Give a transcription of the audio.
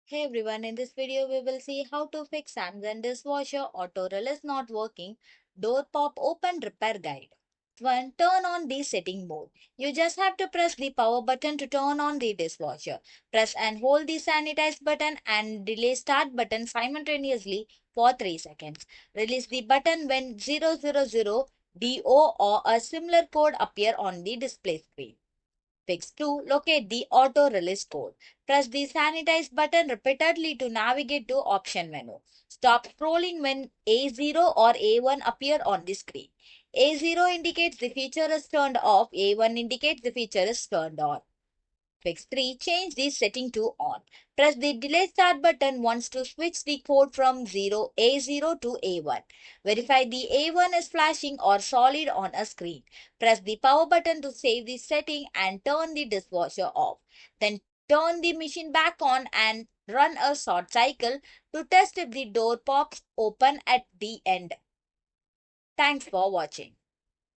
Hey everyone, in this video we will see how to fix Samsung dishwasher auto reel is not working. Door pop open repair guide. 1. Turn on the setting mode. You just have to press the power button to turn on the dishwasher. Press and hold the sanitize button and delay start button simultaneously for 3 seconds. Release the button when 000 DO or a similar code appear on the display screen. Fix 2. Locate the auto release code. Press the sanitize button repeatedly to navigate to option menu. Stop scrolling when A0 or A1 appear on the screen. A0 indicates the feature is turned off. A1 indicates the feature is turned on. Fix 3. Change the setting to on. Press the delay start button once to switch the code from A0 to A1. Verify the A1 is flashing or solid on a screen. Press the power button to save the setting and turn the dishwasher off. Then turn the machine back on and run a short cycle to test if the door pops open at the end. Thanks for watching.